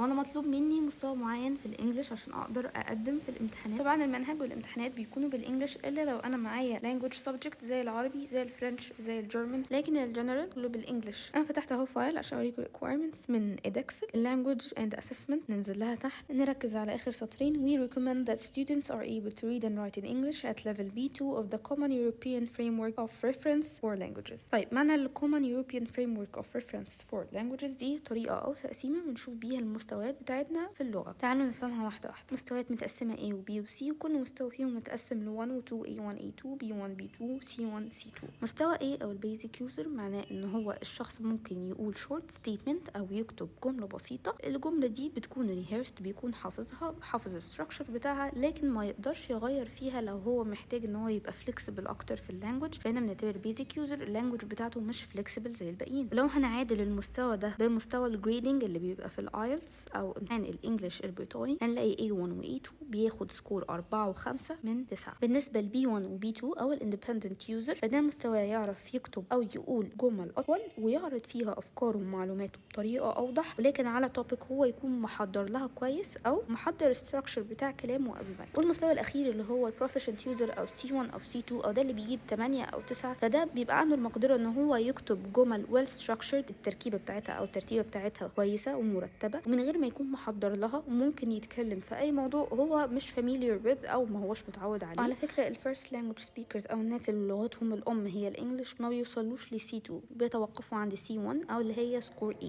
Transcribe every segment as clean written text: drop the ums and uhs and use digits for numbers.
وانا مطلوب مني مستوى معين في الانجليش عشان اقدر اقدم في الامتحانات. طبعا المنهج والامتحانات بيكونوا بالانجليش الا لو انا معايا language subject زي العربي زي الفرنش زي الجرمن، لكن الجنرال كله بالانجليش. انا فتحت اهو فايل عشان اوريكم requirements من edexel language and assessment. ننزل لها تحت نركز على اخر سطرين. we recommend that students are able to read and write in English at level B2 of the Common European Framework of Reference for Languages. طيب معنى ال Common European Framework of Reference for Languages دي طريقة او تقسيمة بنشوف بيها المستويات بتاعتنا في اللغة. تعالوا نفهمها واحدة واحدة. مستويات متقسمة A و B و C، وكل مستوى فيهم متقسم ل 1 و 2، A1 A2 B1 B2 C1 C2. مستوى A او البيزك يوزر معناه ان هو الشخص ممكن يقول short statement او يكتب جملة بسيطة. الجملة دي بتكون rehearsed، بيكون حافظها، حافظ الستراكشر بتاعها، لكن ما يقدرش يغير فيها لو هو محتاج ان هو يبقى flexible اكتر في اللانجوج. فهنا بنعتبر بيزك يوزر اللانجوج بتاعته مش flexible زي الباقيين. لو هنعادل المستوى ده بمستوى الجريدنج اللي بيبقى في الايلتس او امتحان الانجليش البريطاني، هنلاقي A1 و A2 بياخد سكور 4 و5 من 9. بالنسبة ل B1 و B2 او الاندبندنت يوزر، فده مستوى يعرف يكتب او يقول جمل اطول ويعرض فيها افكاره ومعلوماته بطريقة اوضح، ولكن على توبيك هو يكون محضر لها كويس او محضر الستراكشر بتاع كلامه قبل ما يكتب. والمستوى الاخير اللي هو البروفيشنت يوزر او C1 او C2 او ده اللي بيجيب 8 او 9، فده بيبقى عنده المقدرة ان هو يكتب جمل well structured، التركيبة بتاعتها او الترتيبة بتاعتها كويسة ومرتبة ومن غير ما يكون محضر لها، وممكن يتكلم في اي موضوع هو مش familiar with او ما هوش متعود عليه. وعلى فكرة الفيرست لانجوج سبيكرز او الناس اللي لغتهم الام هي الانجليش ما بيوصلوش ل C2، بيتوقفوا عند C1 او اللي هي سكور 8،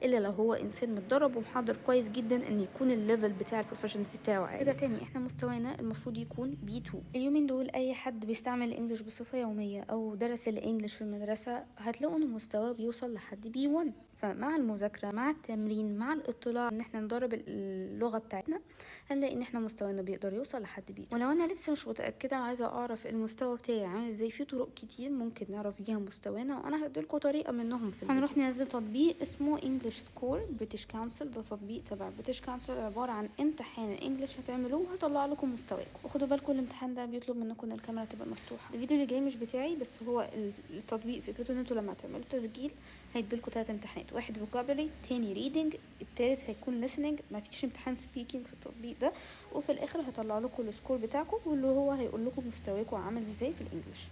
الا لو هو انسان متدرب ومحضر كويس جدا ان يكون الليفل بتاع البروفيشنسي بتاعه عالي. كده تاني احنا مستوانا المفروض يكون B2. اليومين دول اي حد بيستعمل الانجليش بصفة يومية او درس الانجليش في المدرسة هتلاقوا ان مستواه بيوصل لحد B1. فمع المذاكرة مع التمرين مع الاطلاع ان احنا ندرب اللغة بتاعتنا هنلاقي ان احنا مستوانا بيقدر يوصل لحد B2. ولو انا لسه مش متأكدة عايزة اعرف المستوى بتاعي عامل ازاي، في طرق كتير ممكن نعرف بيها مستوانا، وانا هديلكوا طريقة منهم في الفيديو. هنروح ننزل تطبيق اسمه انجلش سكور بريتش كونسل. ده تطبيق تبع بريتش كونسل، عبارة عن امتحان انجلش هتعملوه وهطلع لكم مستواكم. وخدوا بالكم الامتحان ده بيطلب منكم ان الكاميرا تبقى مفتوحة. الفيديو اللي جاي مش بتاعي، بس هو التطبيق فكرته ان انتوا لما تعملوا تسجيل هيديلكوا 3 امتحانات، واحد vocabulary، تاني reading، التالت هيكون listening. مفيش امتحان speaking في التطبيق ده. وفي الاخر هطلع لكم السكور بتاعكم واللي هو هيقول لكم مستواكم عامل ازاي في الانجليش.